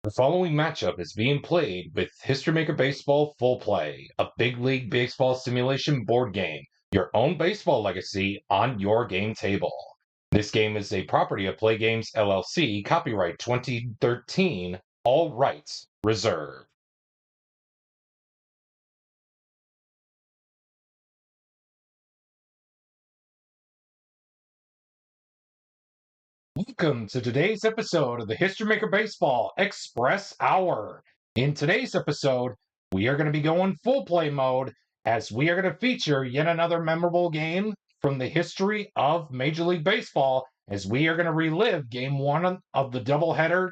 The following matchup is being played with History Maker Baseball Full Play, a big league baseball simulation board game, your own baseball legacy on your game table. This game is a property of Play Games LLC, copyright 2013, all rights reserved. Welcome to today's episode of the History Maker Baseball Express Hour. In today's episode, we are going to be going full play mode as we are going to feature yet another memorable game from the history of Major League Baseball as we are going to relive game one of the doubleheader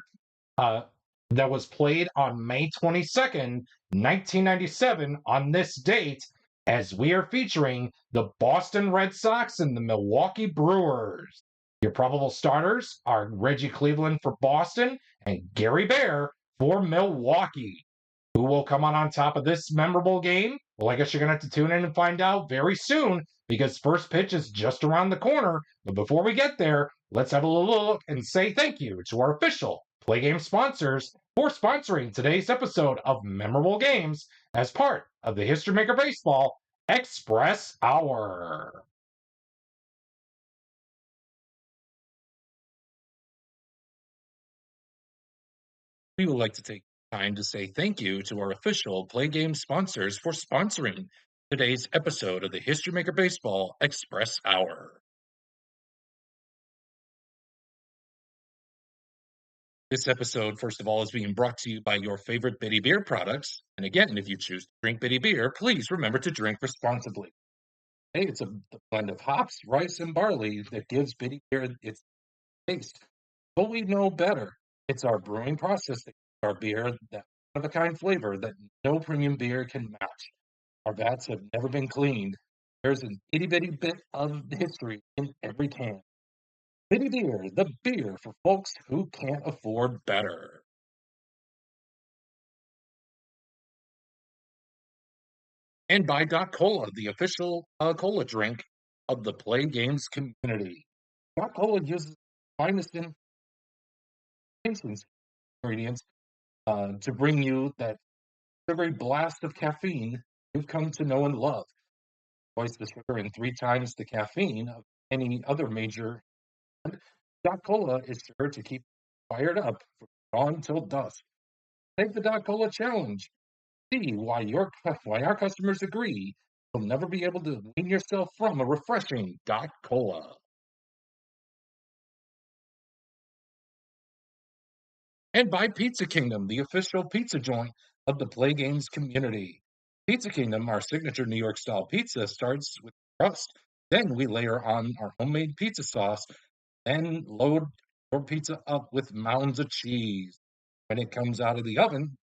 uh, that was played on May 22nd, 1997 on this date as we are featuring the Boston Red Sox and the Milwaukee Brewers. Your probable starters are Reggie Cleveland for Boston and Gary Bear for Milwaukee. Who will come on top of this memorable game? Well, I guess you're going to have to tune in and find out very soon because first pitch is just around the corner. But before we get there, let's have a little look and say thank you to our official Play Game sponsors for sponsoring today's episode of Memorable Games as part of the History Maker Baseball Express Hour. We would like to take time to say thank you to our official Play Game sponsors for sponsoring today's episode of the History Maker Baseball Express Hour. This episode, first of all, is being brought to you by your favorite Bitty Beer products. And again, if you choose to drink Bitty Beer, please remember to drink responsibly. Hey, it's a blend of hops, rice, and barley that gives Bitty Beer its taste. But we know better. It's our brewing process that gives our beer that one-of-a-kind flavor that no premium beer can match. Our vats have never been cleaned. There's an itty-bitty bit of history in every can. Bitty Beer, the beer for folks who can't afford better. And by Doc Cola, the official cola drink of the Play Games community. Doc Cola uses finest ingredients to bring you that sugary blast of caffeine you've come to know and love. Twice the sugar and 3 times the caffeine of any other major. Doc Cola is sure to keep fired up from dawn till dusk. Take the Doc Cola challenge. See why our customers agree you'll never be able to wean yourself from a refreshing Doc Cola. And by Pizza Kingdom, the official pizza joint of the Play Games community. Pizza Kingdom, our signature New York style pizza, starts with crust. Then we layer on our homemade pizza sauce and load your pizza up with mounds of cheese. When it comes out of the oven,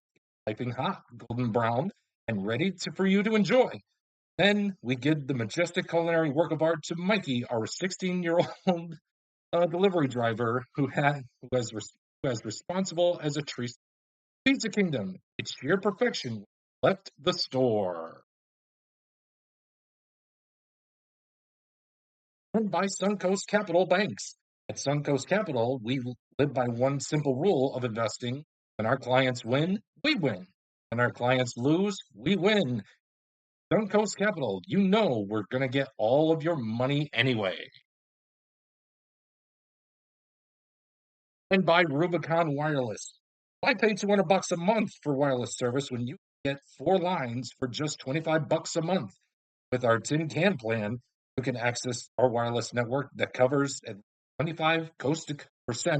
piping hot, golden brown, and ready for you to enjoy. Then we give the majestic culinary work of art to Mikey, our 16-year-old delivery driver who has responsible as a treat. Pizza Kingdom, it's sheer perfection. Left the store. And by Suncoast Capital Banks. At Suncoast Capital, we live by one simple rule of investing. When our clients win, we win. When our clients lose, we win. Suncoast Capital, you know we're going to get all of your money anyway. And by Rubicon Wireless. Why pay $200 a month for wireless service when you get 4 lines for just $25 a month? With our tin can plan, you can access our wireless network that covers at 25%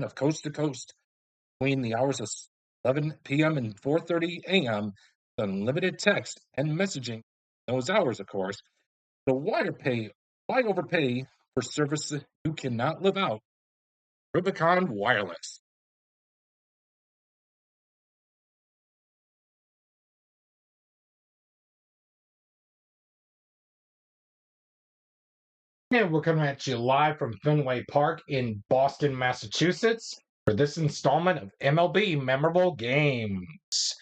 of coast to coast between the hours of 11 p.m. and 4:30 a.m. with unlimited text and messaging those hours, of course. So why overpay for services you cannot live out? Rubicon Wireless. And we're coming at you live from Fenway Park in Boston, Massachusetts for this installment of MLB Memorable Games.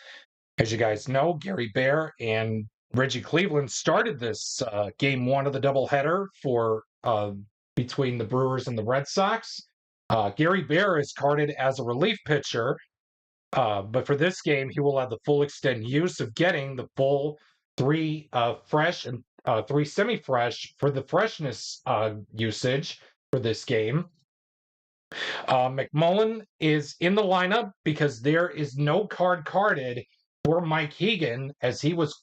As you guys know, Gary Bear and Reggie Cleveland started this game one of the doubleheader for between the Brewers and the Red Sox. Gary Bear is carded as a relief pitcher, But for this game, he will have the full extended use of getting the full three fresh and three semi-fresh for the freshness usage for this game. McMullen is in the lineup because there is no card carded for Mike Hegan, as he was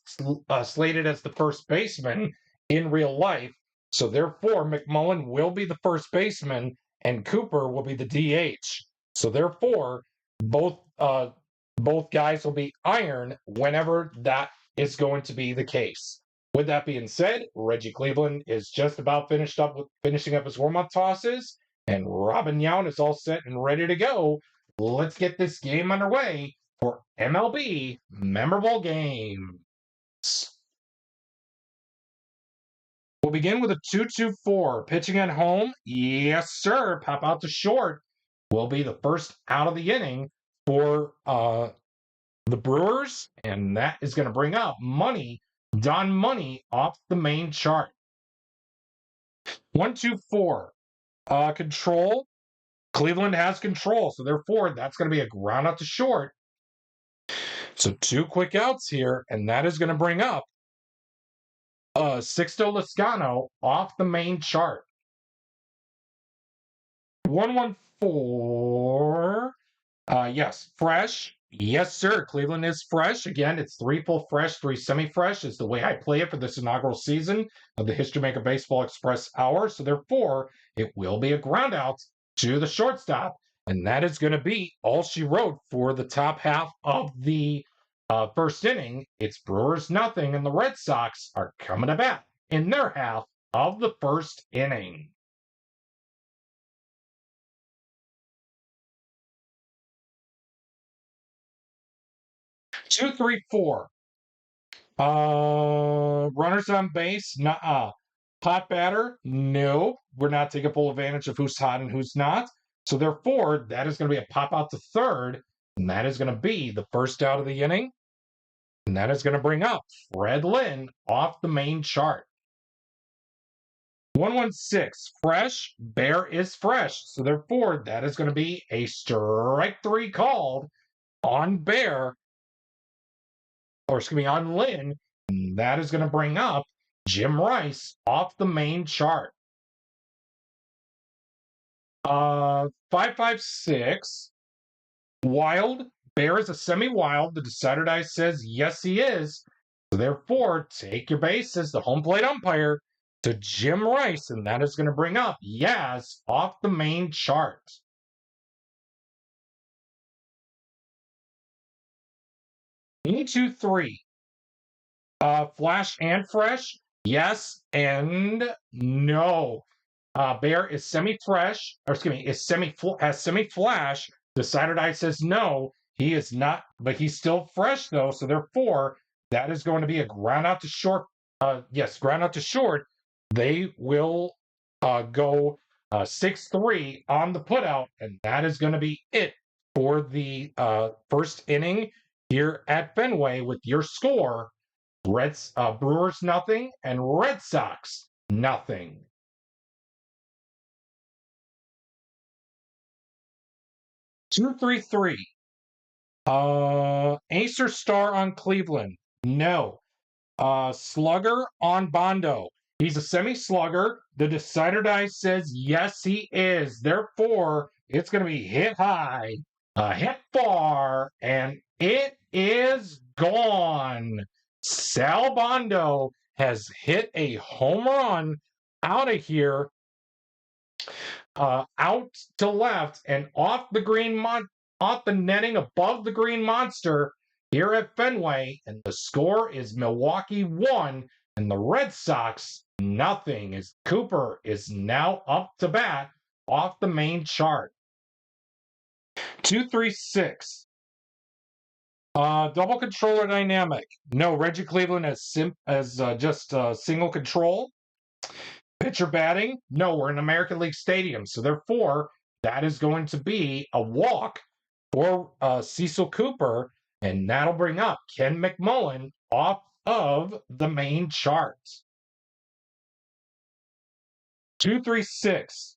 slated as the first baseman in real life. So therefore, McMullen will be the first baseman and Cooper will be the DH. So therefore, both both guys will be iron whenever that is going to be the case. With that being said, Reggie Cleveland is just about finishing up his warm-up tosses, and Robin Yount is all set and ready to go. Let's get this game underway for MLB Memorable Games. We'll begin with a 2-2-4. Pitching at home, yes, sir. Pop out to short will be the first out of the inning for the Brewers, and that is going to bring up Don Money off the main chart. 1-2-4. Control. Cleveland has control, so therefore that's going to be a ground out to short. So 2 quick outs here, and that is going to bring up Sixto Lezcano off the main chart. 1-1-4. Yes, fresh. Yes, sir. Cleveland is fresh. Again, it's 3 full fresh, 3 semi-fresh is the way I play it for this inaugural season of the History Maker Baseball Express Hour. So therefore, it will be a ground out to the shortstop. And that is going to be all she wrote for the top half of the first inning. It's Brewers nothing, and the Red Sox are coming to bat in their half of the first inning. Two, three, four. Runners on base, nuh-uh. Hot batter, no. We're not taking full advantage of who's hot and who's not. So therefore, that is going to be a pop out to third, and that is going to be the first out of the inning. And that is going to bring up Fred Lynn off the main chart. 1-1-6, fresh. Bear is fresh. So therefore, that is going to be a strike 3 called on Bear, or excuse me, on Lynn. And that is going to bring up Jim Rice off the main chart. 5-5-6. Wild. Bear is a semi-wild. The decider dice says yes, he is. So therefore, take your base as the home plate umpire to Jim Rice, and that is going to bring up Yaz off the main chart. One, 2, 3. Flash and fresh. Yes and no. Bear is semi-fresh, or excuse me, has semi-flash. Decider die says no. He is not, but he's still fresh though. So therefore, that is going to be a ground out to short. Yes, ground out to short. They will go 6-3 on the putout, and that is going to be it for the first inning here at Fenway with your score: Brewers nothing and Red Sox nothing. 2-3-3. Ace or star on Cleveland? No. Slugger on Bondo. He's a semi-slugger. The decider die says yes, he is. Therefore, it's going to be hit high, hit far, and it is gone. Sal Bondo has hit a home run out of here, out to left and off the off the netting above the Green Monster here at Fenway, and the score is Milwaukee 1 and the Red Sox nothing, as Cooper is now up to bat off the main chart. 2-3-6. Double controller dynamic. No, Reggie Cleveland has just single control. Pitcher batting. No, we're in American League Stadium, so therefore that is going to be a walk for Cecil Cooper, and that'll bring up Ken McMullen off of the main chart. 2-3-6.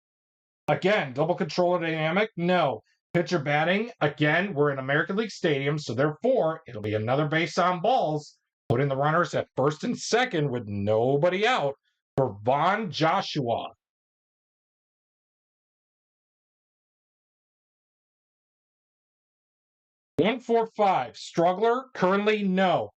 Again, double controller dynamic. No. Pitcher batting, again, we're in American League Stadium, so therefore it'll be another base on balls, putting the runners at first and second with nobody out for Von Joshua. One, four, five. Struggler, currently no.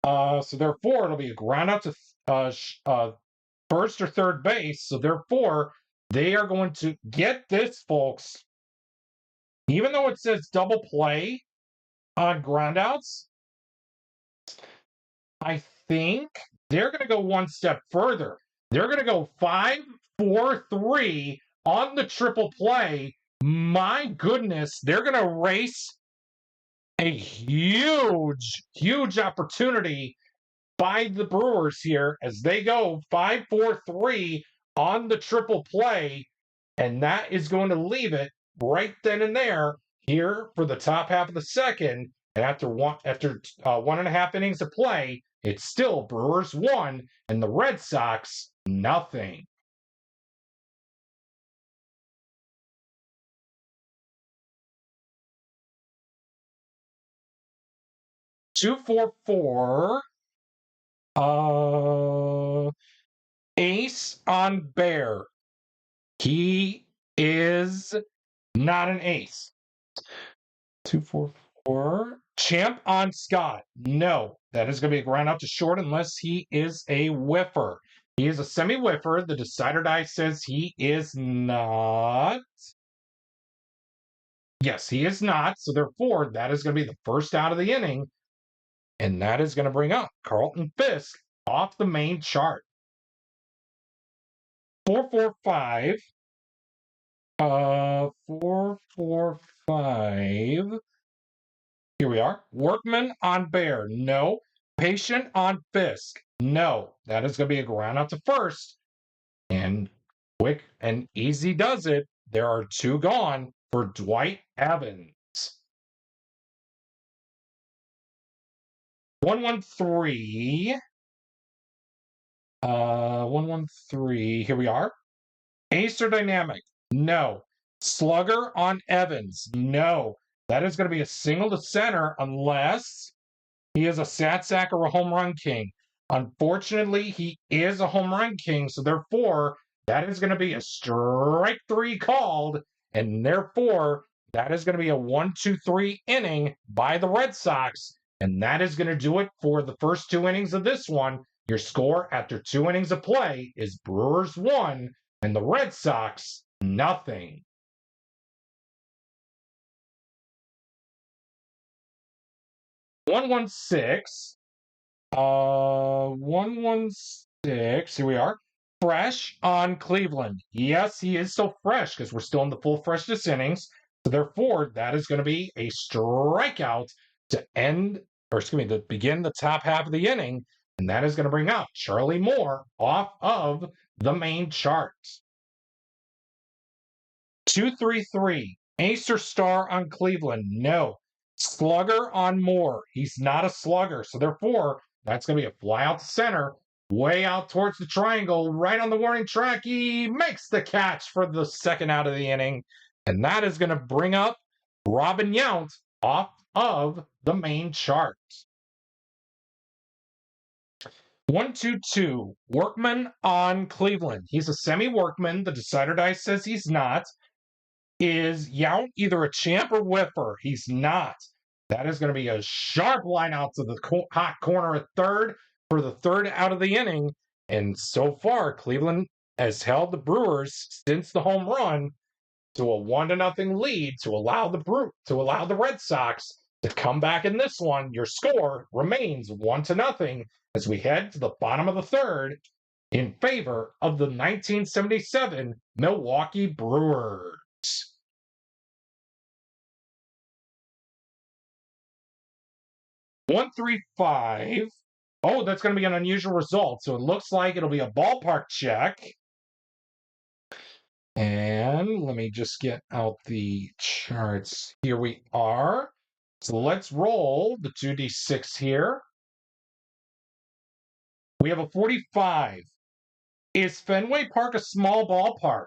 So therefore it'll be a ground out to first or third base. So therefore, they are going to get this, folks. Even though it says double play on groundouts, I think they're going to go one step further. They're going to go 5-4-3 on the triple play. My goodness, they're going to race a huge opportunity by the Brewers here as they go 5-4-3 on the triple play. And that is going to leave it right then and there here for the top half of the second. And after 1.5 innings of play, it's still Brewers 1 and the Red Sox nothing. Two, four, four. Ace on Bear. He is not an ace. 2-4-4. Champ on Scott. No, that is going to be a ground out to short unless he is a whiffer. He is a semi-whiffer. The decider die says he is not. Yes, he is not. So therefore, that is going to be the first out of the inning. And that is going to bring up Carlton Fisk off the main chart. 4-4-5. 4-4-5. Here we are. Workman on Bear. No. Patient on Fisk. No. That is going to be a ground out to first. And quick and easy does it. There are two gone for Dwight Evans. 1-1-3. 1-1-3. Here we are. Ace or dynamic? No. Slugger on Evans? No. That is going to be a single to center unless he is a sat sack or a home run king. Unfortunately, he is a home run king, so therefore, that is going to be a strike three called, and therefore, that is going to be a 1-2-3 inning by the Red Sox, and that is going to do it for the first 2 innings of this one. Your score after 2 innings of play is Brewers 1 and the Red Sox nothing. 1-1-6. 1-1-6. Here we are. Fresh on Cleveland. Yes, he is still fresh because we're still in the full freshness innings. So therefore, that is going to be a strikeout to begin the top half of the inning. And that is going to bring out Charlie Moore off of the main chart. 2-3-3. Ace or star on Cleveland? No. Slugger on Moore. He's not a slugger. So therefore, that's going to be a fly out to center, way out towards the triangle, right on the warning track. He makes the catch for the second out of the inning. And that is going to bring up Robin Yount off of the main chart. 1-2-2. Workman on Cleveland. He's a semi-workman. The decider die says he's not. Is Yount either a champ or whiffer? He's not. That is going to be a sharp line out to the hot corner at third for the third out of the inning. And so far, Cleveland has held the Brewers since the home run to a 1-0 lead to allow the Red Sox to come back in this one. Your score remains 1-0 as we head to the bottom of the third in favor of the 1977 Milwaukee Brewers. 1-3-5. Oh, that's going to be an unusual result. So it looks like it'll be a ballpark check. And let me just get out the charts. Here we are. So let's roll the 2d6 here. We have a 45. Is Fenway Park a small ballpark?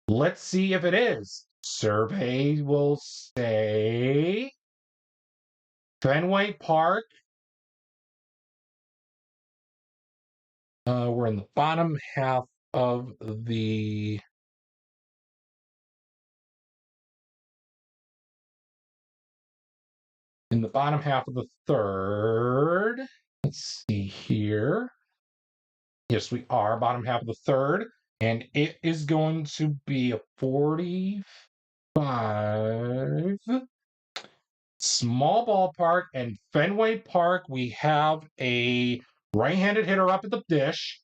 Let's see if it is. Survey will say Fenway Park. We're in the bottom half of the third. Let's see here. Yes, we are bottom half of the third, and it is going to be a 45. Small ballpark and Fenway Park. We have a right-handed hitter up at the dish.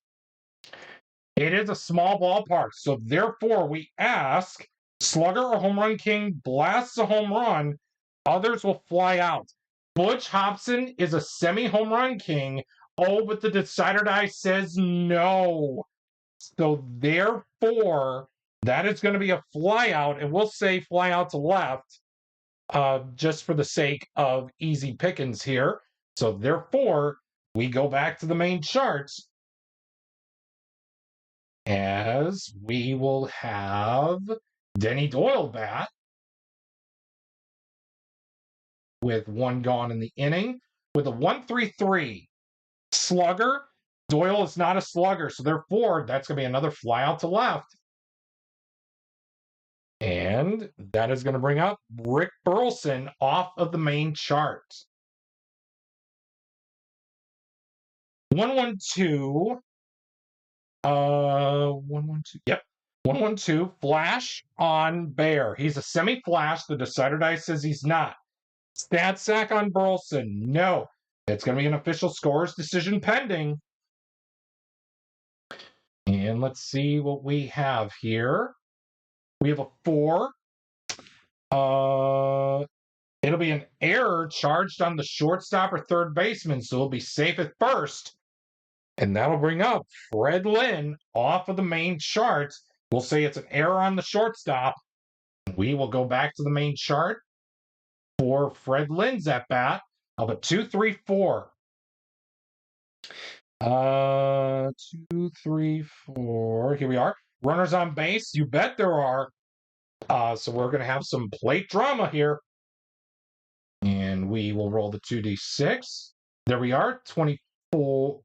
It is a small ballpark, so therefore we ask slugger or home run king blasts a home run, others will fly out. Butch Hobson is a semi-home run king. Oh, but the decider die says no. So therefore, that is going to be a fly out, and we'll say fly out to left, just for the sake of easy pickings here. So therefore, we go back to the main charts, as we will have Denny Doyle bat with one gone in the inning with a 1-3-3 slugger. Doyle is not a slugger, so therefore that's going to be another fly out to left. And that is going to bring up Rick Burleson off of the main chart. 1-1-2. 1-1-2. Yep. 1-1-2. Flash on Bear. He's a semi-flash. The decider die says he's not. Stat sack on Burleson. No. It's going to be an official scorer's decision pending. And let's see what we have here. We have a 4. It'll be an error charged on the shortstop or third baseman, so it'll be safe at first. And that'll bring up Fred Lynn off of the main chart. We'll say it's an error on the shortstop. We will go back to the main chart for Fred Lynn's at bat of a 2-3-4. 2-3-4. Here we are. Runners on base. You bet there are. So we're going to have some plate drama here. And we will roll the 2d6. There we are. 34.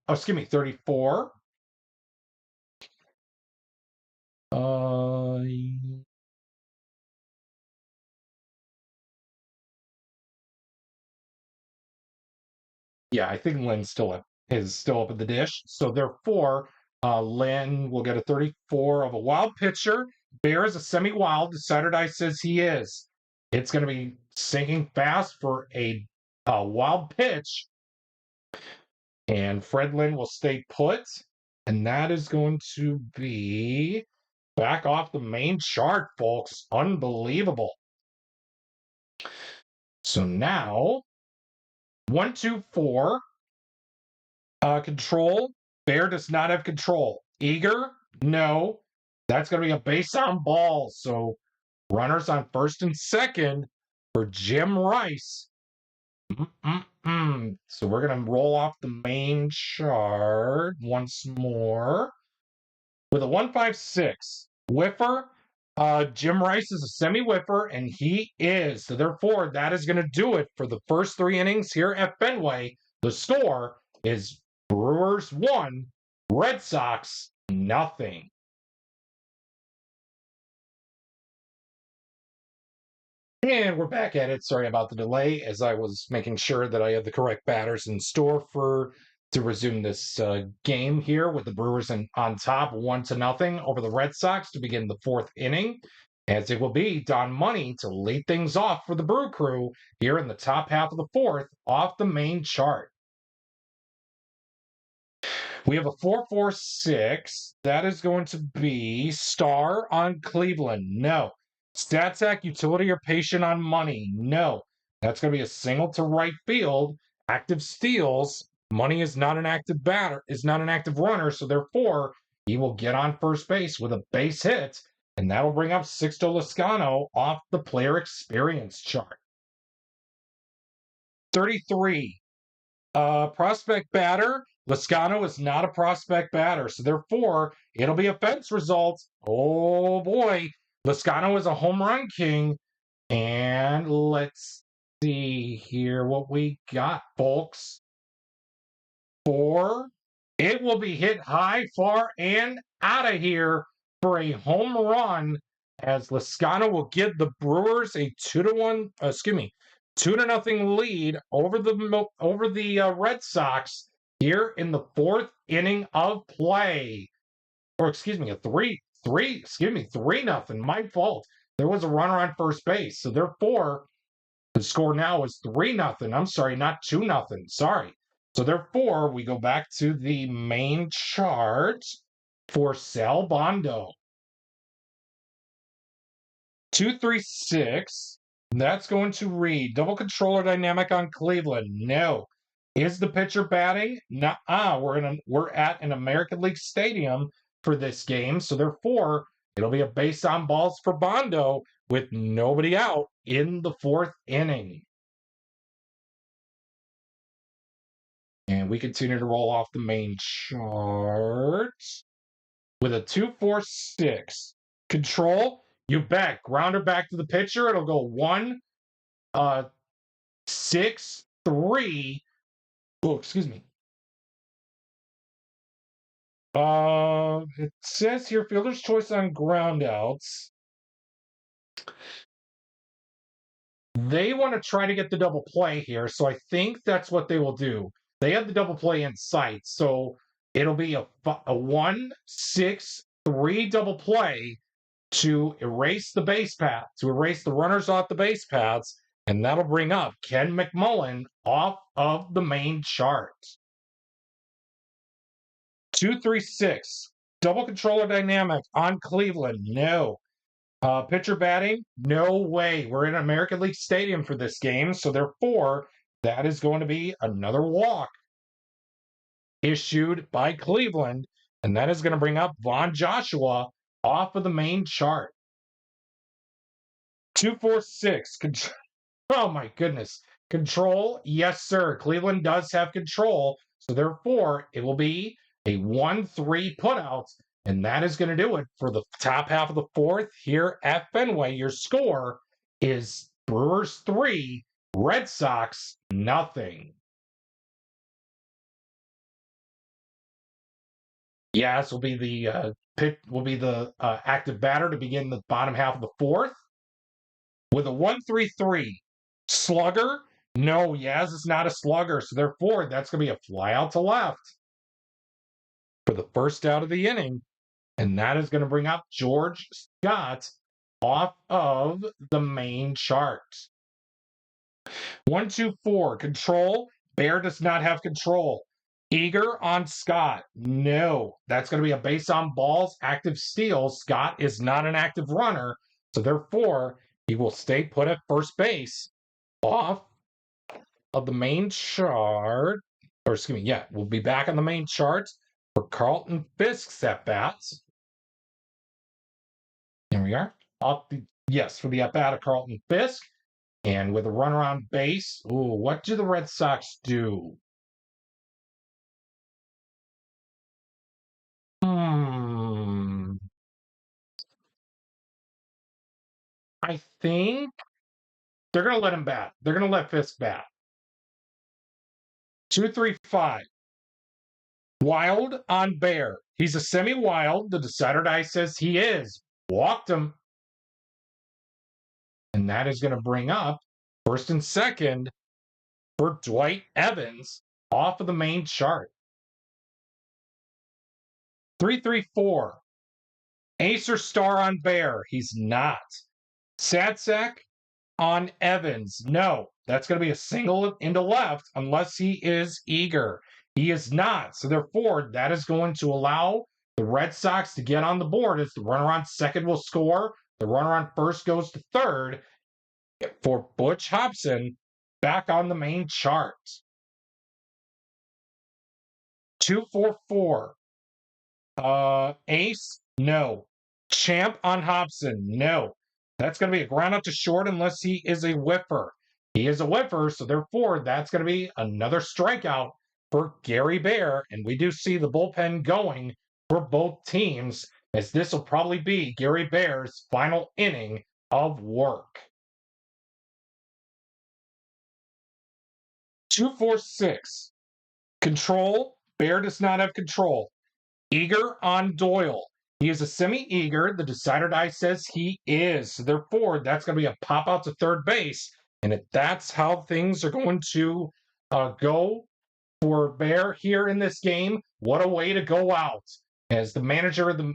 Yeah, I think Lynn's is still up at the dish. So therefore, Lynn will get a 34 of a wild pitcher. Bear is a semi-wild. The decider die says he is. It's going to be sinking fast for a wild pitch. And Fred Lynn will stay put. And that is going to be back off the main chart, folks. Unbelievable. So now, 1-2-4. Control. Bear does not have control. Eager? No. That's going to be a base on ball. So runners on first and second for Jim Rice. So we're going to roll off the main chart once more with a 1-5-6. Whiffer. Jim Rice is a semi-whiffer, and he is. So therefore, that is going to do it for the first 3 innings here at Fenway. The score is Brewers 1, Red Sox nothing. And we're back at it. Sorry about the delay, as I was making sure that I had the correct batters in store to resume this game here with the Brewers on top 1-0 over the Red Sox to begin the 4th inning, as it will be Don Money to lead things off for the Brew Crew here in the top half of the 4th off the main chart. We have a 4-4-6. That is going to be Star on Cleveland. No. StatSack, utility or patient on Money. No. That's going to be a single to right field. Active steals. Money is not an active runner, so therefore he will get on first base with a base hit, and that'll bring up Sixto Lezcano off the player experience chart. 33. Prospect batter. Lezcano is not a prospect batter, so therefore it'll be a fence result. Oh boy, Loscano is a home run king. And let's see here what we got, folks. 4. It will be hit high, far, and out of here for a home run as Loscano will give the Brewers a 2-1, 2-0 lead over the Red Sox here in the 4th inning of play. Or a 3-0. My fault. There was a runner on first base. So therefore, the score now is 3-0. I'm sorry, not 2-0. Sorry. So therefore, we go back to the main chart for Sal Bondo. 236. That's going to read double controller dynamic on Cleveland. No. Is the pitcher batting? Nuh-uh. We're at an American League Stadium for this game. So therefore, it'll be a base on balls for Bondo with nobody out in the 4th inning. And we continue to roll off the main chart with a 2-4-6. Control, you bet. Grounder back to the pitcher. It'll go 1, 6, 3. Oh, excuse me. It says here fielder's choice on ground outs. They want to try to get the double play here, so I think that's what they will do. They have the double play in sight, so it'll be a 1-6-3 double play to erase the base path, to erase the runners off the base paths, and that'll bring up Ken McMullen off of the main chart. 2-3-6. Double controller dynamic on Cleveland. No. Pitcher batting? No way. We're in American League Stadium for this game, so therefore, that is going to be another walk issued by Cleveland, and that is going to bring up Von Joshua off of the main chart. 2-4-6. Oh my goodness. Control? Yes, sir. Cleveland does have control, so therefore, it will be a 1-3 putout. And that is going to do it for the top half of the 4th here at Fenway. Your score is Brewers 3, Red Sox nothing. Yeah, this will be the active batter to begin the bottom half of the 4th with a 1-3-3 slugger. No, Yaz is not a slugger, so therefore that's going to be a fly out to left for the first out of the inning. And that is going to bring up George Scott off of the main chart. 1-2-4. Control. Bear does not have control. Eager on Scott. No. That's going to be a base on balls, active steal. Scott is not an active runner. So therefore, he will stay put at first base off of the main chart. Or excuse me, yeah, we'll be back on the main chart for Carlton Fisk's at bats. Here we are. For the at-bat of Carlton Fisk. And with a runner on base, what do the Red Sox do? I think they're going to let him bat. They're going to let Fisk bat. 2-3-5. Wild on Bear. He's a semi-wild. The decider die says he is. Walked him. And that is going to bring up first and second for Dwight Evans off of the main chart. 3-3-4. Ace or star on Bear. He's not. Sadsack on Evans. No. That's going to be a single into left unless he is eager. He is not. So therefore, that is going to allow the Red Sox to get on the board as the runner on second will score. The runner on first goes to third for Butch Hobson back on the main chart. 2-4-4. Ace, no. Champ on Hobson, no. That's going to be a ground out to short unless he is a whiffer. He is a whiffer, so therefore that's going to be another strikeout for Gary Bear. And we do see the bullpen going for both teams as this will probably be Gary Bear's final inning of work. 2-4-6. Control. Bear does not have control. Eager on Doyle. He is a semi-eager. The decider die says he is. So therefore, that's going to be a pop out to third base. And if that's how things are going to go for Bear here in this game, what a way to go out. As the manager of the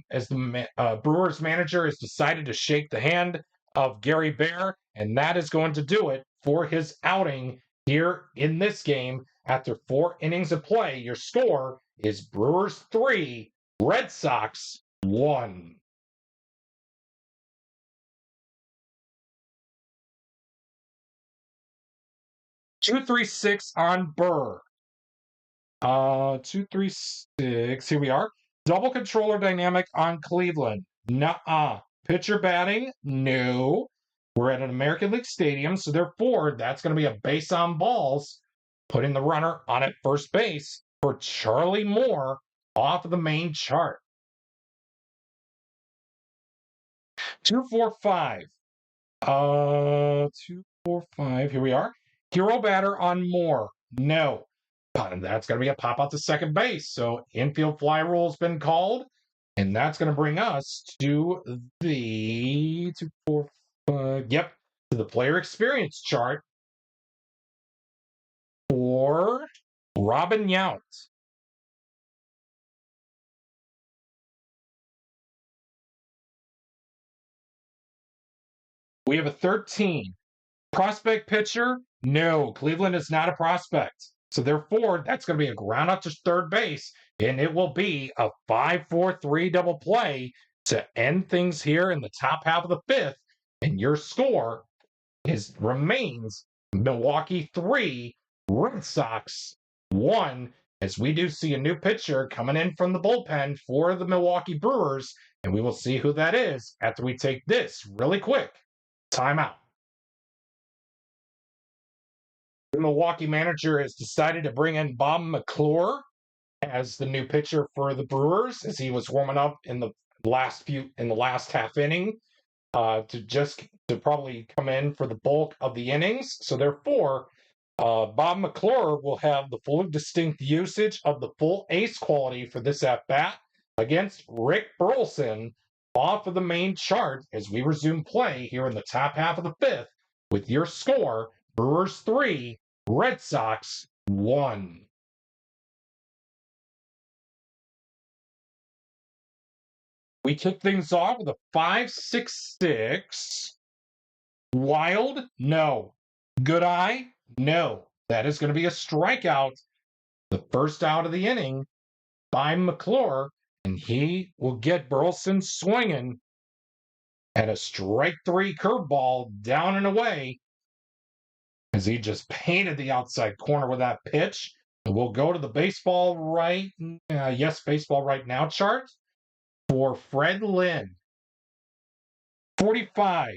Brewers manager has decided to shake the hand of Gary Bear, and that is going to do it for his outing here in this game. After 4 innings of play, your score is Brewers 3, Red Sox 1. Two, 3, 6 on Burr. 2, 3, 6. Here we are. Double controller dynamic on Cleveland. Nuh-uh. Pitcher batting? No. We're at an American League stadium, so therefore that's going to be a base on balls, putting the runner on at first base for Charlie Moore off of the main chart. 2-4-5. 2-4-5. Here we are. Hero batter on Moore. No. And that's going to be a pop out to second base. So infield fly rule has been called. And that's going to bring us to the 2-4-5. Yep. To the player experience chart for Robin Yount. We have a 13. Prospect pitcher? No, Cleveland is not a prospect. So therefore, that's going to be a ground out to third base, and it will be a 5-4-3 double play to end things here in the top half of the fifth. And your score remains Milwaukee 3, Red Sox 1, as we do see a new pitcher coming in from the bullpen for the Milwaukee Brewers, and we will see who that is after we take this really quick timeout. The Milwaukee manager has decided to bring in Bob McClure as the new pitcher for the Brewers, as he was warming up in the last half inning to probably come in for the bulk of the innings. So therefore, Bob McClure will have the full distinct usage of the full ace quality for this at bat against Rick Burleson off of the main chart as we resume play here in the top half of the fifth with your score Brewers 3, Red Sox 1. We kick things off with a 5-6-6. Wild? No. Good eye? No. That is going to be a strikeout. The first out of the inning by McClure, and he will get Burleson swinging at a strike 3 curveball down and away as he just painted the outside corner with that pitch. And we'll go to the baseball right now chart for Fred Lynn. 45.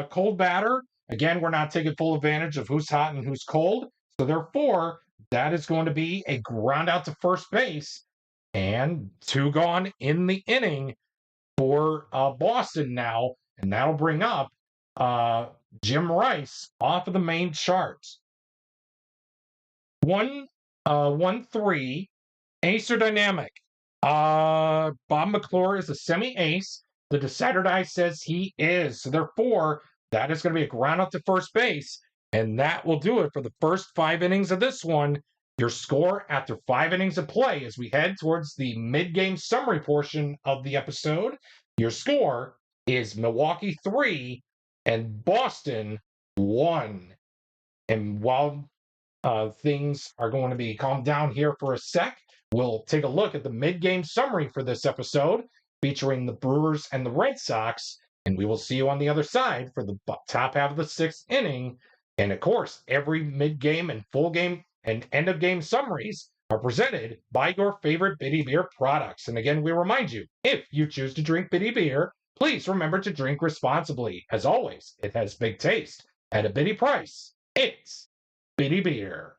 Cold batter. Again, we're not taking full advantage of who's hot and who's cold. So therefore, that is going to be a ground out to first base and 2 gone in the inning for Boston now. And that'll bring up Jim Rice off of the main chart. 1-3. Ace or dynamic? Bob McClure is a semi-ace. The decider die says he is. So therefore, that is going to be a ground out to first base. And that will do it for the first 5 innings of this one. Your score after 5 innings of play as we head towards the mid-game summary portion of the episode. Your score is Milwaukee 3 and Boston 1. And while things are going to be calmed down here for a sec, we'll take a look at the mid-game summary for this episode, featuring the Brewers and the Red Sox, and we will see you on the other side for the top half of the 6th inning. And of course, every mid-game and full game and end-of-game summaries are presented by your favorite Bitty Beer products. And again, we remind you, if you choose to drink Bitty Beer, please remember to drink responsibly. As always, it has big taste at a bitty price. It's Bitty Beer.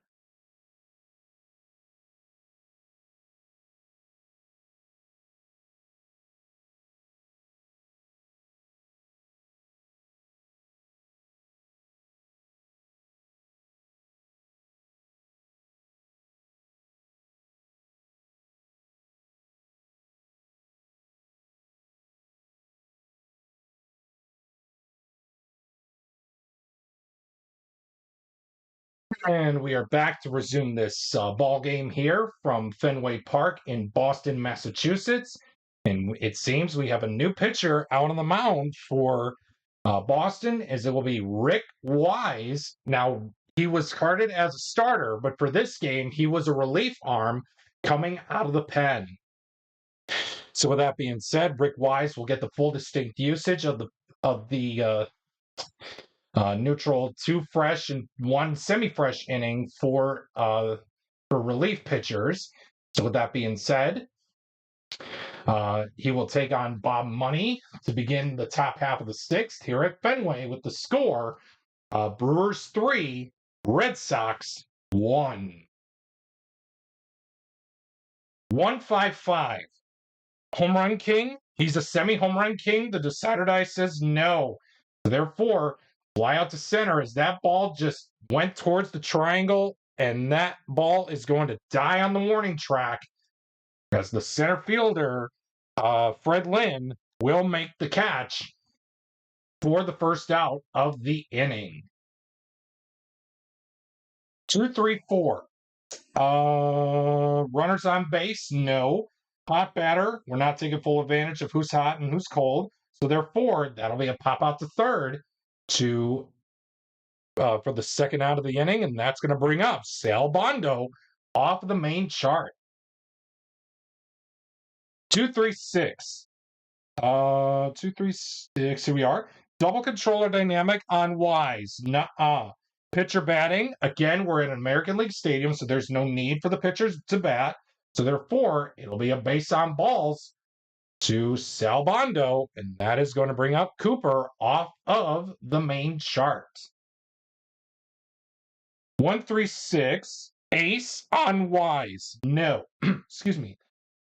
And we are back to resume this ball game here from Fenway Park in Boston, Massachusetts. And it seems we have a new pitcher out on the mound for Boston, as it will be Rick Wise. Now, he was carded as a starter, but for this game, he was a relief arm coming out of the pen. So, with that being said, Rick Wise will get the full distinct usage of the neutral 2 fresh and 1 semi-fresh inning for relief pitchers. So with that being said, he will take on Bob Money to begin the top half of the 6th here at Fenway with the score: Brewers 3, Red Sox 1. 155. Home run king. He's a semi-home run king. The decider die says no. So therefore, fly out to center as that ball just went towards the triangle, and that ball is going to die on the warning track as the center fielder, Fred Lynn, will make the catch for the first out of the inning. 2-3-4. Runners on base, no. Hot batter, we're not taking full advantage of who's hot and who's cold. So therefore, that'll be a pop out to third for the second out of the inning, and that's going to bring up Sal Bondo off of the main chart. 2-3-6. 2-3-6. Here we are. Double controller dynamic on Wise. Nuh-uh. Pitcher batting. Again, we're in an American League Stadium, so there's no need for the pitchers to bat. So therefore, it'll be a base on balls to Sal Bondo, and that is going to bring up Cooper off of the main chart. 1-3-6. Ace on Wise. No. Excuse me.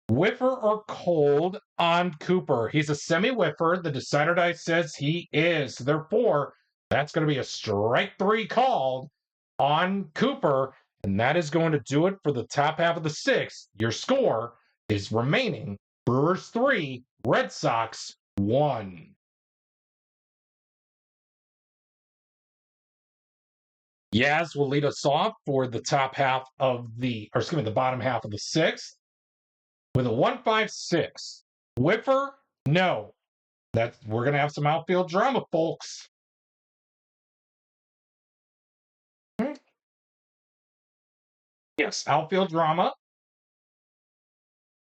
Whiffer or cold on Cooper. He's a semi-whiffer. The decider die says he is. Therefore, that's going to be a strike 3 called on Cooper, and that is going to do it for the top half of the 6th. Your score is remaining Brewers 3, Red Sox 1. Yaz will lead us off for the the bottom half of the 6th. With a 1-5-6. Whiffer, no. We're going to have some outfield drama, folks. Yes, outfield drama.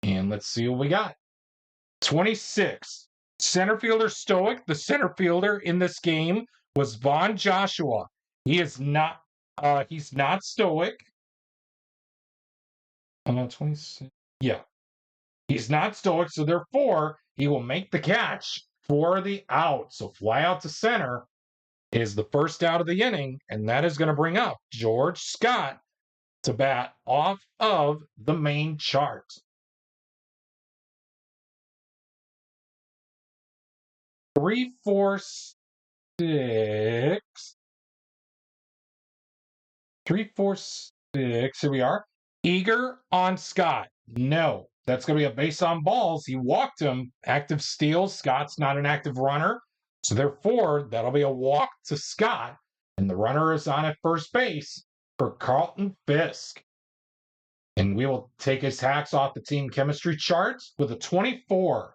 And let's see what we got. 26. Center fielder stoic. The center fielder in this game was Vaughn Joshua. He's not stoic. 26. Yeah. He's not stoic, so therefore, he will make the catch for the out. So fly out to center is the first out of the inning, and that is going to bring up George Scott to bat off of the main chart. 3-4-6. 3-4-6. Here we are. Eager on Scott. No. That's going to be a base on balls. He walked him. Active steals. Scott's not an active runner. So therefore, that'll be a walk to Scott. And the runner is on at first base for Carlton Fisk. And we will take his hacks off the team chemistry charts with a 24.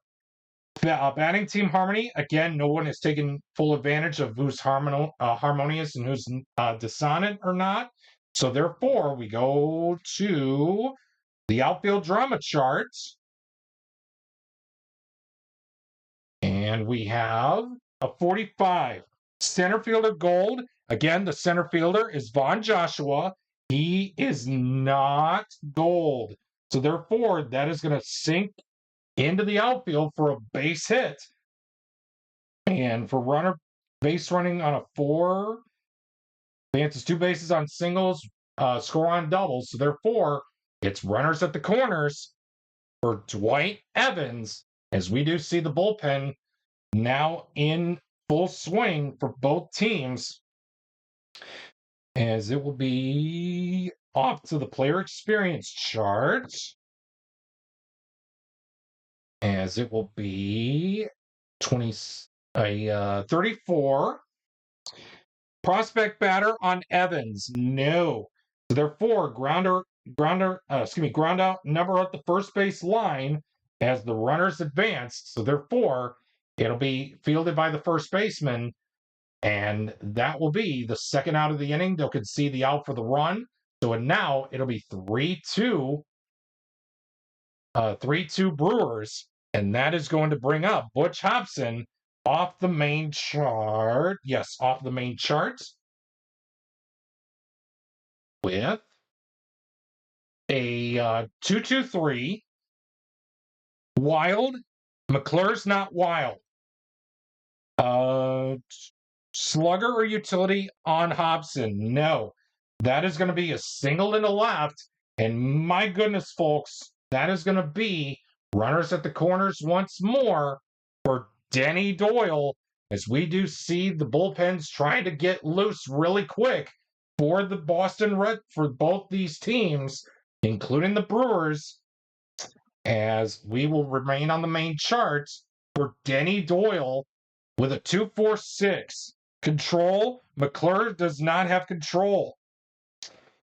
Batting team harmony. Again, no one has taken full advantage of who's harmonious and who's dissonant or not. So therefore, we go to the outfield drama charts. And we have a 45. Center fielder gold. Again, the center fielder is Vaughn Joshua. He is not gold. So therefore, that is going to sink into the outfield for a base hit. And for runner base running on a 4, advances 2 bases on singles, score on doubles. So therefore, it's runners at the corners for Dwight Evans, as we do see the bullpen now in full swing for both teams, as it will be off to the player experience chart, as it will be 34. Prospect batter on Evans. No. So therefore, ground out number at the first base line as the runners advance. So therefore, it'll be fielded by the first baseman, and that will be the second out of the inning. They'll concede the out for the run. So now it'll be 3-2, 3-2 Brewers, and that is going to bring up Butch Hobson off the main chart. Yes, off the main chart with a 2-2-3. Wild. McClure's not wild. Slugger or utility on Hobson? No. That is going to be a single in the left. And my goodness, folks, that is going to be runners at the corners once more for Denny Doyle, as we do see the bullpens trying to get loose really quick for the for both these teams, including the Brewers, as we will remain on the main charts for Denny Doyle with a 2-4-6. Control, McClure does not have control.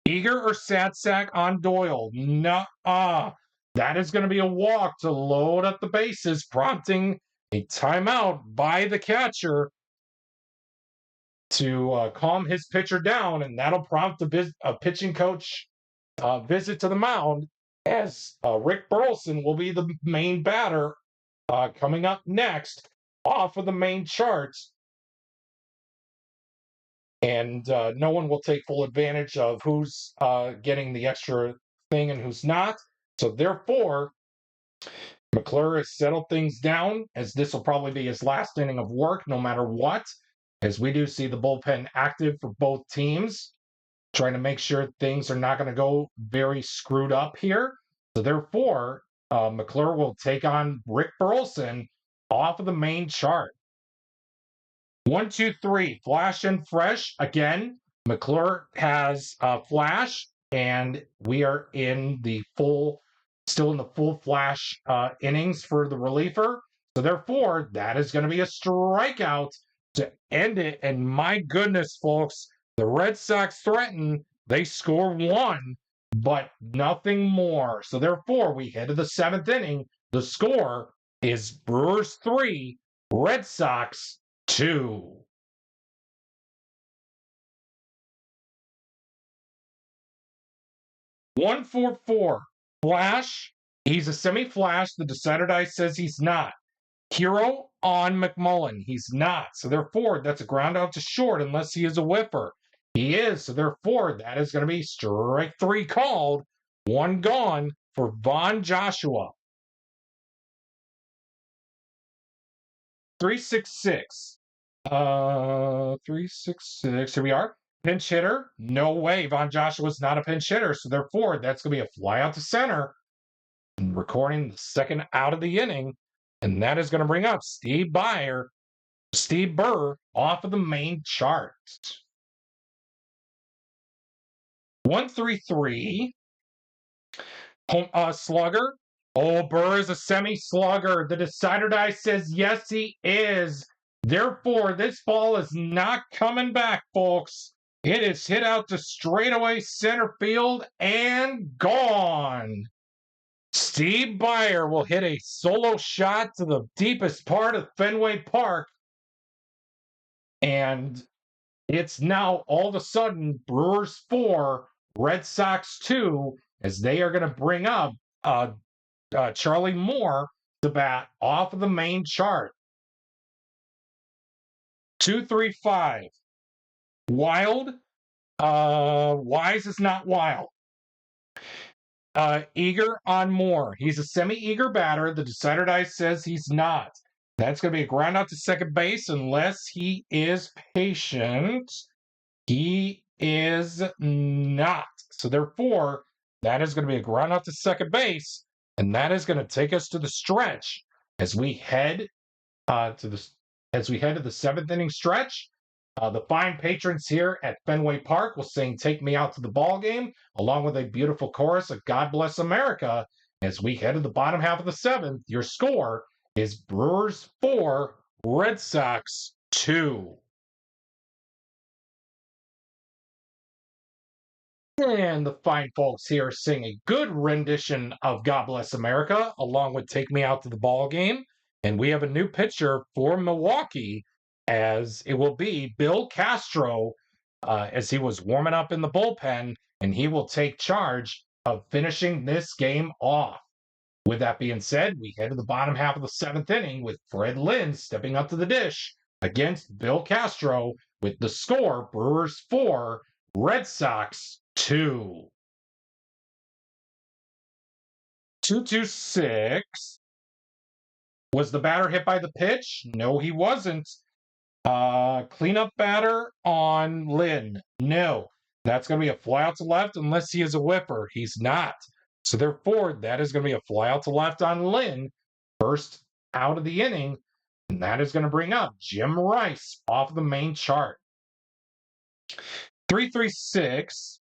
Eager or Satsack on Doyle? Nuh-uh. That is going to be a walk to load up the bases, prompting a timeout by the catcher to calm his pitcher down, and that'll prompt a pitching coach visit to the mound, as Rick Burleson will be the main batter coming up next off of the main charts. And no one will take full advantage of who's getting the extra thing and who's not. So therefore, McClure has settled things down, as this will probably be his last inning of work no matter what, as we do see the bullpen active for both teams, trying to make sure things are not going to go very screwed up here. So therefore, McClure will take on Rick Burleson off of the main chart. 1-2-3, flash and fresh. Again, McClure has flash, and we are still in the full flash innings for the reliever. So therefore, that is going to be a strikeout to end it. And my goodness, folks, the Red Sox threaten. They score one, but nothing more. So therefore, we head to the seventh inning. The score is Brewers 3, Red Sox 2. One 4-4. Flash. He's a semi-flash. The decider dice says he's not. Hero on McMullen. He's not. So therefore, that's a ground out to short unless he is a whiffer. He is. So therefore, that is going to be strike 3 called. 1 gone for Von Joshua. 3-6-6. 3-6-6. Here we are. Pinch hitter. No way. Von Joshua's not a pinch hitter. So therefore, that's going to be a fly out to center. And recording the second out of the inning. And that is going to bring up Steve Burr off of the main chart. 1-3-3. Slugger. Oh, Burr is a semi-slugger. The decider die says yes, he is. Therefore, this ball is not coming back, folks. It is hit out to straightaway center field and gone. Steve Burr will hit a solo shot to the deepest part of Fenway Park. And it's now all of a sudden Brewers 4, Red Sox 2, as they are going to bring up Charlie Moore to bat off of the main chart. 2-3-5. Wild. Wise is not wild. Eager on Moore. He's a semi-eager batter. The decider dice says he's not. That's going to be a ground out to second base unless he is patient. He is not. So therefore, that is going to be a ground out to second base, and that is going to take us to the stretch as we head to the seventh inning stretch. The fine patrons here at Fenway Park will sing "Take Me Out to the Ball Game," along with a beautiful chorus of "God Bless America." As we head to the bottom half of the seventh, your score is Brewers 4, Red Sox 2. And the fine folks here sing a good rendition of God Bless America, along with Take Me Out to the Ball Game. And we have a new pitcher for Milwaukee, as it will be Bill Castro, as he was warming up in the bullpen, and he will take charge of finishing this game off. With that being said, we head to the bottom half of the seventh inning with Fred Lynn stepping up to the dish against Bill Castro with the score Brewers 4, Red Sox 2. 2-2-6. Was the batter hit by the pitch? No, he wasn't. Cleanup batter on Lynn. No. That's going to be a fly out to left unless he is a whipper. He's not. So therefore, that is going to be a fly out to left on Lynn. First out of the inning. And that is going to bring up Jim Rice off the main chart. 3-3-6.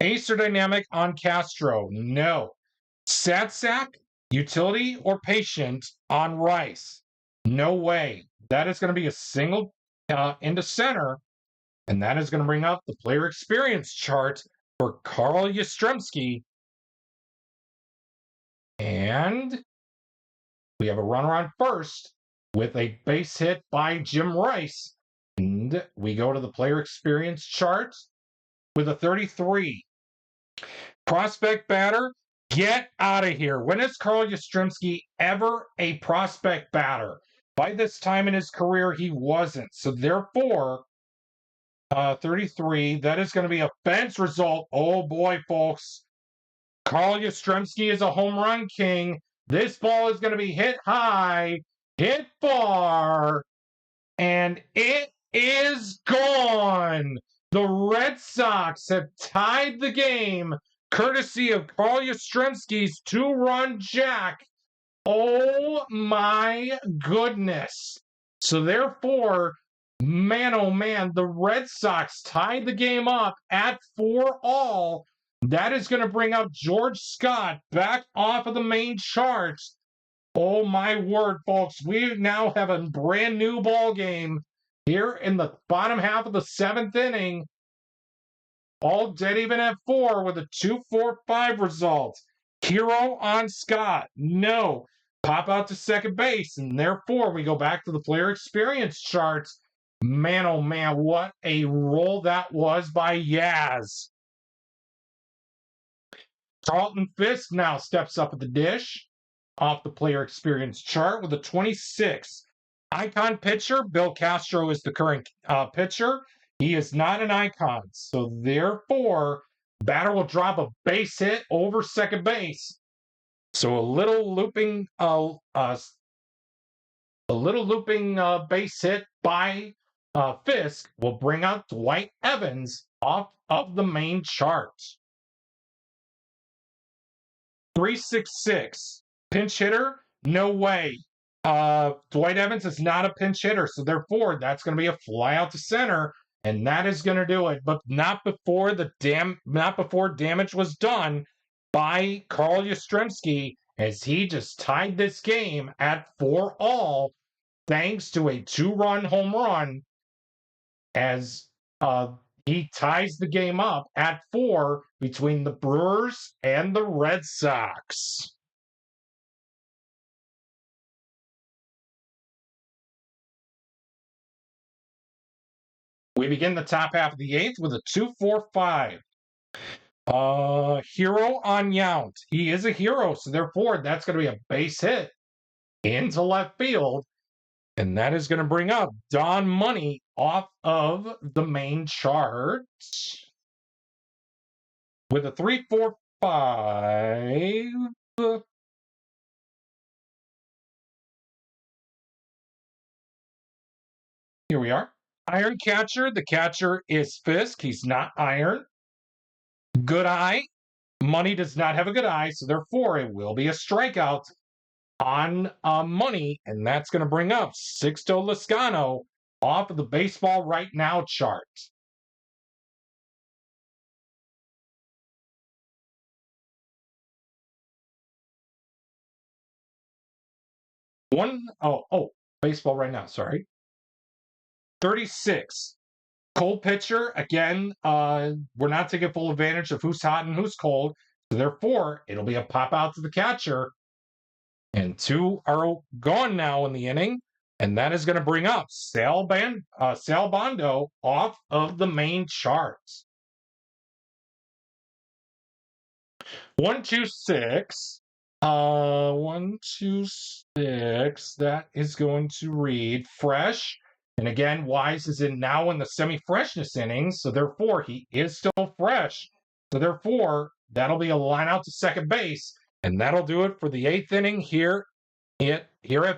Ace or dynamic on Castro? No. Sad sack, utility, or patient on Rice? No way. That is going to be a single into center, and that is going to bring up the player experience chart for Carl Yastrzemski. And we have a runner on first with a base hit by Jim Rice. And we go to the player experience chart with a 33. Prospect batter, get out of here. When is Carl Yastrzemski ever a prospect batter? By this time in his career, he wasn't. So therefore, 33, that is going to be a bench result. Oh boy, folks. Carl Yastrzemski is a home run king. This ball is going to be hit high, hit far, and it is gone. The Red Sox have tied the game courtesy of Carl Yastrzemski's two-run jack. Oh my goodness. So therefore, man oh man, the Red Sox tied the game up at 4-all. That is going to bring up George Scott back off of the main charts. Oh my word, folks. We now have a brand new ball game here in the bottom half of the seventh inning. All dead even at 4 with a 2-4-5 result. Hero on Scott. No. Pop out to second base. And therefore, we go back to the player experience charts. Man, oh man, what a roll that was by Yaz. Carlton Fisk now steps up at the dish off the player experience chart with a 26. Icon pitcher, Bill Castro is the current pitcher. He is not an icon. So therefore, batter will drop a base hit over second base. So a little looping base hit by Fisk will bring out Dwight Evans off of the main chart. 3-6-6. Pinch hitter? No way. Dwight Evans is not a pinch hitter, so therefore that's going to be a fly out to center, and that is going to do it. But not before damage was done by Carl Yastrzemski, as he just tied this game at 4-all, thanks to a 2-run home run, as he ties the game up at 4 between the Brewers and the Red Sox. We begin the top half of the 8th with a 2-4-5. Hero on Yount. He is a hero, so therefore that's going to be a base hit into left field. And that is going to bring up Don Money off of the main chart with a 3-4-5. Here we are. Iron catcher. The catcher is Fisk. He's not iron. Good eye. Money does not have a good eye, so therefore it will be a strikeout on Money, and that's going to bring up Sixto Lezcano off of the Baseball Right Now chart. Baseball Right Now, sorry. 36. Cold pitcher, again, we're not taking full advantage of who's hot and who's cold. So therefore, it'll be a pop out to the catcher. And 2 are gone now in the inning. And that is going to bring up Sal Bando off of the main charts. 126. 126. That is going to read fresh. And again, Wise is now in the semi-freshness innings, so therefore he is still fresh. So therefore, that'll be a line out to second base, and that'll do it for the 8th inning here at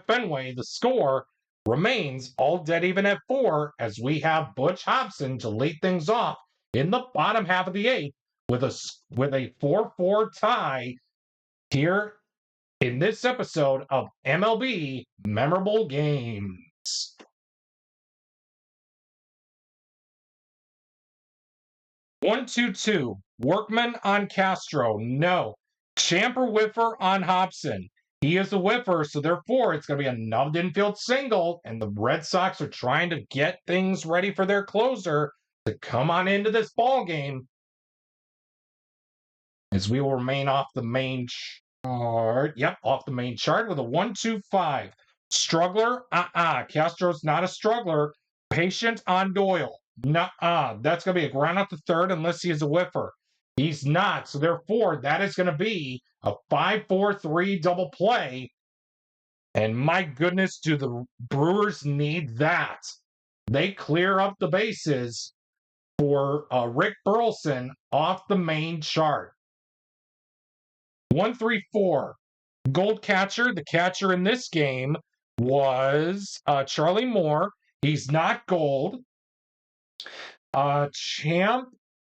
Fenway. The score remains all dead even at 4 as we have Butch Hobson to lead things off in the bottom half of the 8th with a 4-4 tie here in this episode of MLB Memorable Games. One, 2-2. Workman on Castro. No. Champer whiffer on Hobson. He is a whiffer, so therefore it's going to be a nubbed infield single, and the Red Sox are trying to get things ready for their closer to come on into this ball game. As we will remain off the main chart. Yep, off the main chart with a 1-2-5. Struggler? Castro's not a struggler. Patient on Doyle. Nuh-uh. That's going to be a ground out to third unless he is a whiffer. He's not. So therefore, that is going to be a 5-4-3 double play. And my goodness, do the Brewers need that? They clear up the bases for Rick Burleson off the main chart. 1-3-4. Gold catcher. The catcher in this game was Charlie Moore. He's not gold. Champ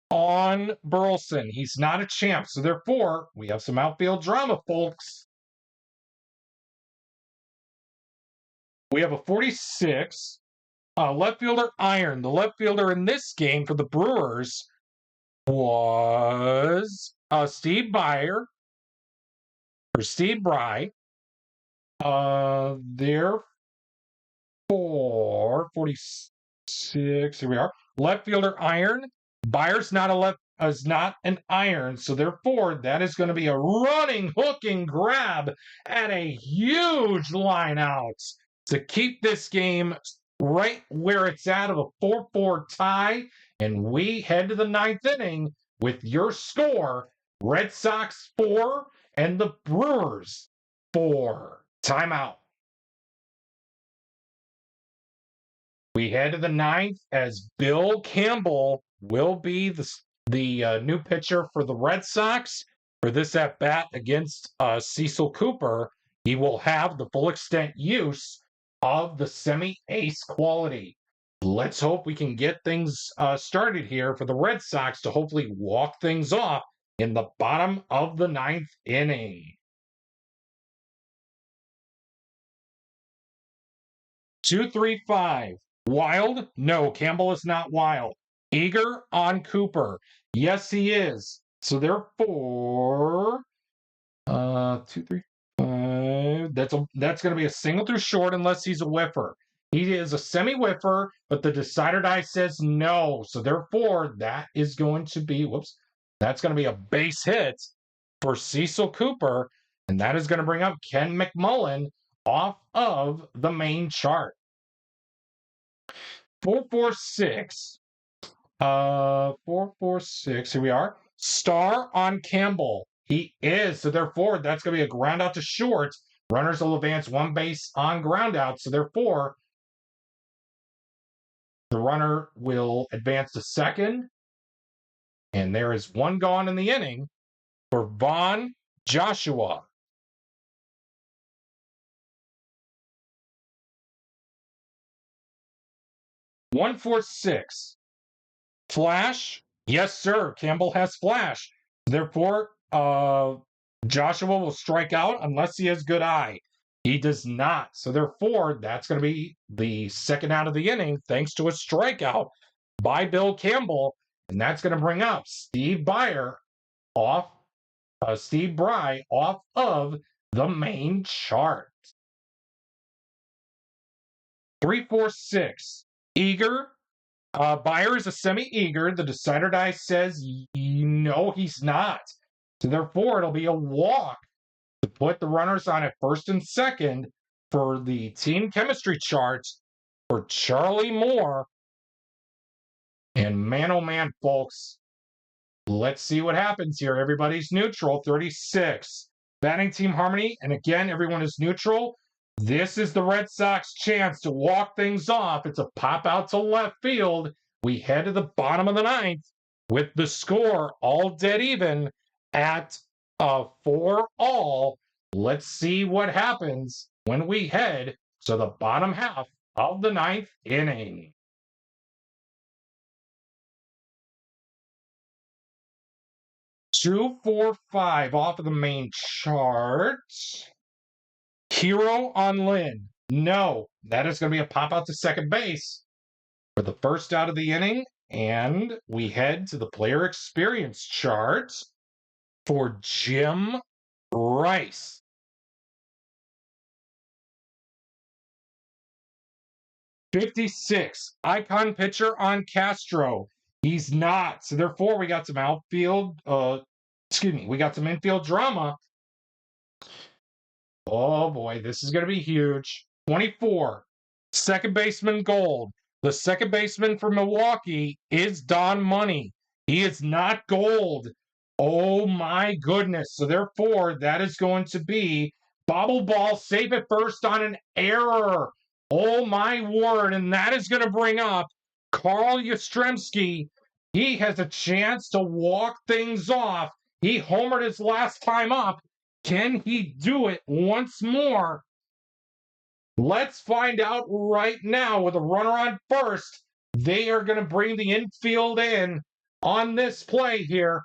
on Burleson. He's not a champ. So therefore, we have some outfield drama, folks. We have a 46. Left fielder Iron. The left fielder in this game for the Brewers was Steve Byer. For Steve Bry. Therefore, 46. Here we are. Left fielder Iron. Byers is not an iron, so therefore that is going to be a running hook and grab at a huge line out to keep this game right where it's at of a 4-4 tie, and we head to the 9th inning with your score: Red Sox 4 and the Brewers 4. Timeout. We head to the 9th as Bill Campbell will be the new pitcher for the Red Sox for this at-bat against Cecil Cooper. He will have the full extent use of the semi-ace quality. Let's hope we can get things started here for the Red Sox to hopefully walk things off in the bottom of the 9th inning. 2-3-5. Wild? No, Campbell is not wild. Eager on Cooper. Yes, he is. So therefore, 2-3-5. That's going to be a single through short unless he's a whiffer. He is a semi-whiffer, but the decider die says no. So therefore, that is going to be that's going to be a base hit for Cecil Cooper, and that is going to bring up Ken McMullen off of the main chart. 4-4-6. 4-4-6. Here we are. Star on Campbell. He is. So therefore, that's going to be a ground out to short. Runners will advance one base on ground out. So therefore, the runner will advance to second. And there is one gone in the inning for Vaughn Joshua. 1-4-6. Flash? Yes, sir. Campbell has flash. Therefore, Joshua will strike out unless he has good eye. He does not. So therefore, that's going to be the second out of the inning thanks to a strikeout by Bill Campbell. And that's going to bring up Steve Bry off of the main chart. 3-4-6. Eager Buyer is a semi-eager. The decider die says no, he's not. So therefore, it'll be a walk to put the runners on at first and second for the team chemistry charts for Charlie Moore. And man, oh man, folks, let's see what happens here. Everybody's neutral, 36. Batting team harmony, and again, everyone is neutral. This is the Red Sox chance to walk things off. It's a pop out to left field. We head to the bottom of the ninth with the score all dead even at 4-all. Let's see what happens when we head to the bottom half of the ninth inning. 2, 4, 5 off of the main chart. Hero on Lynn. No, that is going to be a pop out to second base for the first out of the inning. And we head to the player experience chart for Jim Rice. '56, icon pitcher on Castro. He's not. So therefore, we got some outfield, we got some infield drama. Oh boy, this is going to be huge. 24, second baseman gold. The second baseman for Milwaukee is Don Money. He is not gold. Oh my goodness. So therefore, that is going to be Bobble Ball, save it first on an error. Oh my word. And that is going to bring up Carl Yastrzemski. He has a chance to walk things off. He homered his last time up. Can he do it once more? Let's find out right now with a runner on first. They are going to bring the infield in on this play here.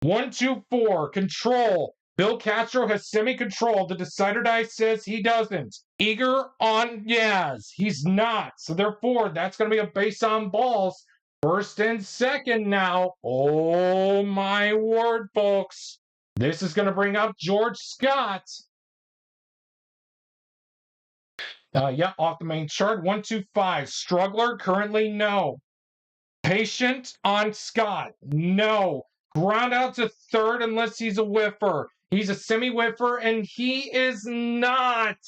1, 2, 4, control. Bill Castro has semi-control. The decider die says he doesn't. Eager on Yaz. He's not. So therefore, that's going to be a base on balls. First and second now. Oh my word, folks. This is going to bring up George Scott. Off the main chart. 1, 2, 5. Struggler, currently no. Patient on Scott, no. Ground out to third unless he's a whiffer. He's a semi-whiffer, and he is not.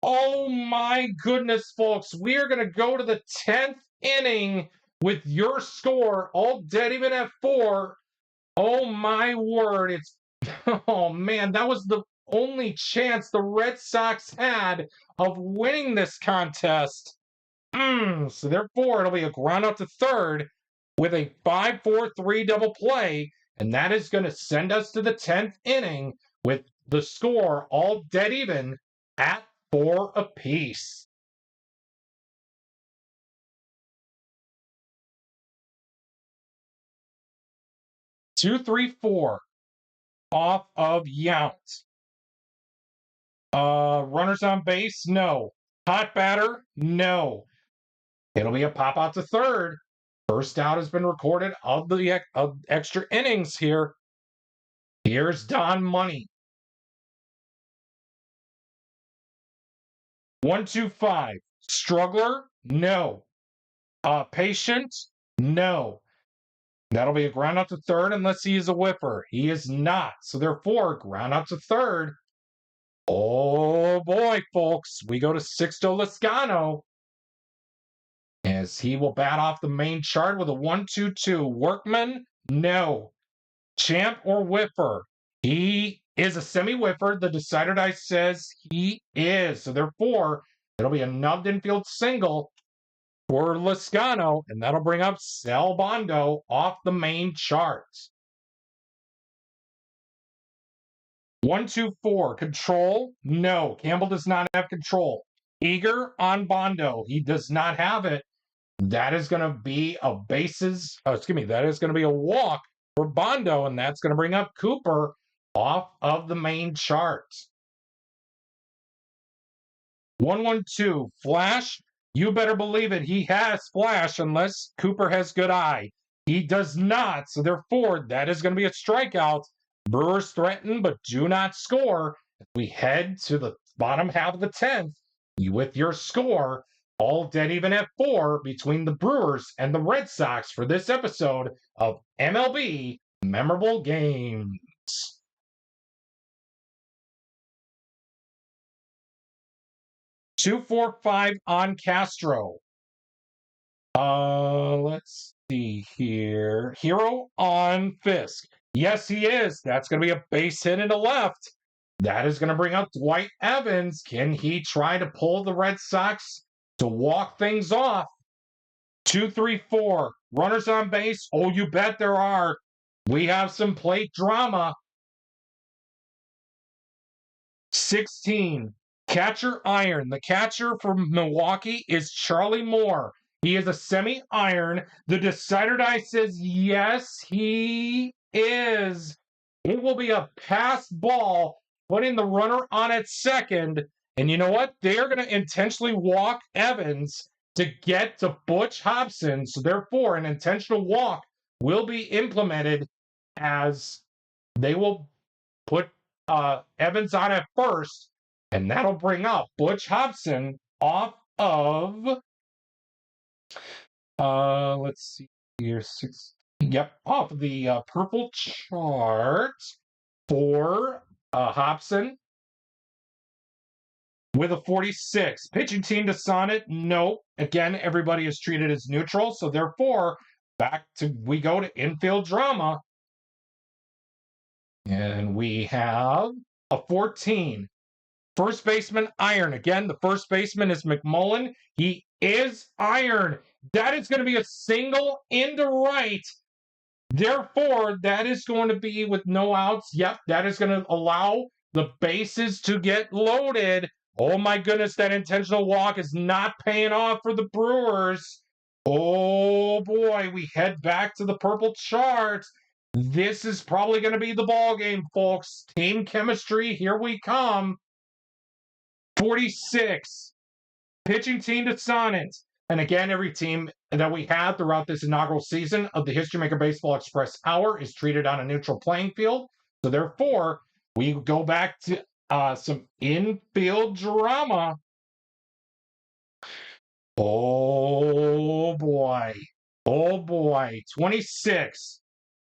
Oh my goodness, folks. We are going to go to the 10th inning with your score all dead even at 4. Oh my word. Oh man, that was the only chance the Red Sox had of winning this contest. So therefore, it'll be a ground out to third with a 5-4-3 double play, and that is going to send us to the 10th inning with the score all dead even at 4 apiece. Two, 3, 4 off of Yount. Runners on base, no. Hot batter, no. It'll be a pop out to third. First out has been recorded of the extra innings here. Here's Don Money. 1, 2, 5. Struggler, no. Patient, no. That'll be a ground out to third unless he is a whiffer. He is not. So therefore, ground out to third. Oh boy, folks. We go to Sixto Lezcano, as he will bat off the main chart with a 1-2-2. Workman, no. Champ or whiffer? He is a semi-whiffer. The decider die says he is. So therefore, it'll be a nubbed infield single for Lezcano, and that'll bring up Sal Bondo off the main chart. 1, 2, 4. Control? No. Campbell does not have control. Eager on Bondo. He does not have it. That is going to be a that is going to be a walk for Bondo, and that's going to bring up Cooper off of the main chart. 1-1-2. Flash? You better believe it. He has flash unless Cooper has good eye. He does not, so therefore, that is going to be a strikeout. Brewers threaten but do not score. We head to the bottom half of the 10th with your score, all dead even at 4 between the Brewers and the Red Sox for this episode of MLB Memorable Games. 2-4-5 on Castro. Let's see here. Hero on Fisk. Yes, he is. That's going to be a base hit into left. That is going to bring up Dwight Evans. Can he try to pull the Red Sox to walk things off? 2-3-4. Runners on base. Oh, you bet there are. We have some plate drama. 16. Catcher iron. The catcher from Milwaukee is Charlie Moore. He is a semi-iron. The decider die says yes, he is. It will be a pass ball, putting the runner on at second. And you know what? They're going to intentionally walk Evans to get to Butch Hobson. So therefore, an intentional walk will be implemented as they will put Evans on at first. And that'll bring up Butch Hobson off of, let's see here, off of the purple chart for Hobson with a 46. Pitching team to Sonnet, no. Again, everybody is treated as neutral, so therefore, we go to infield drama. And we have a 14. First baseman, iron. Again, the first baseman is McMullen. He is iron. That is going to be a single into right. Therefore, that is going to be with no outs. Yep, that is going to allow the bases to get loaded. Oh my goodness, that intentional walk is not paying off for the Brewers. Oh boy, we head back to the purple chart. This is probably going to be the ball game, folks. Team chemistry, here we come. 46. Pitching team to Sonnet. And again, every team that we have throughout this inaugural season of the History Maker Baseball Express Hour is treated on a neutral playing field. So therefore, we go back to some infield drama. Oh boy. Oh boy. 26.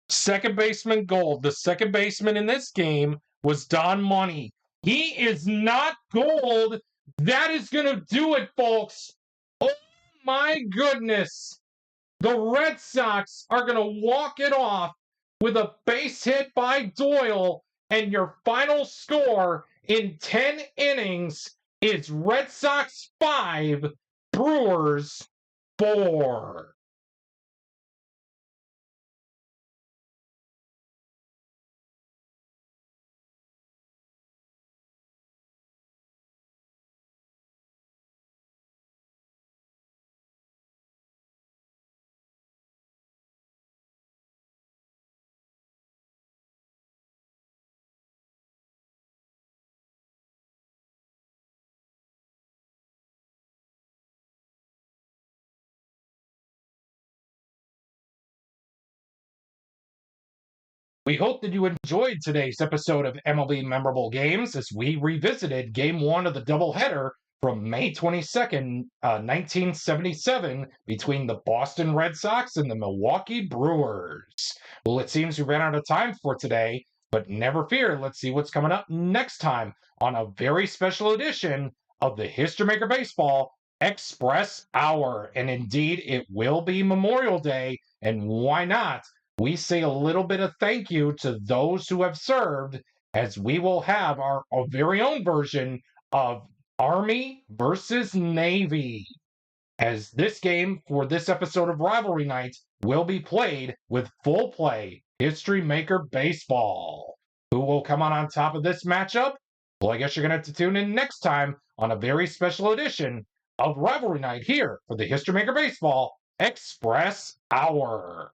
Second baseman gold. The second baseman in this game was Don Money. He is not gold. That is going to do it, folks. Oh my goodness. The Red Sox are going to walk it off with a base hit by Doyle, and your final score in 10 innings is Red Sox 5, Brewers 4. We hope that you enjoyed today's episode of MLB Memorable Games as we revisited Game 1 of the doubleheader from May 22nd, 1977 between the Boston Red Sox and the Milwaukee Brewers. Well, it seems we ran out of time for today, but never fear. Let's see what's coming up next time on a very special edition of the History Maker Baseball Express Hour. And indeed, it will be Memorial Day, and why not? We say a little bit of thank you to those who have served, as we will have our very own version of Army versus Navy, as this game for this episode of Rivalry Night will be played with full play History Maker Baseball. Who will come on top of this matchup? Well, I guess you're going to have to tune in next time on a very special edition of Rivalry Night here for the History Maker Baseball Express Hour.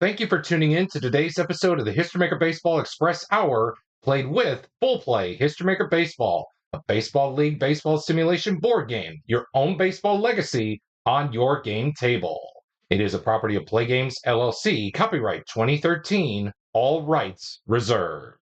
Thank you for tuning in to today's episode of the History Maker Baseball Express Hour, played with Full Play History Maker Baseball, a baseball league baseball simulation board game, your own baseball legacy on your game table. It is a property of Play Games LLC, copyright 2013, all rights reserved.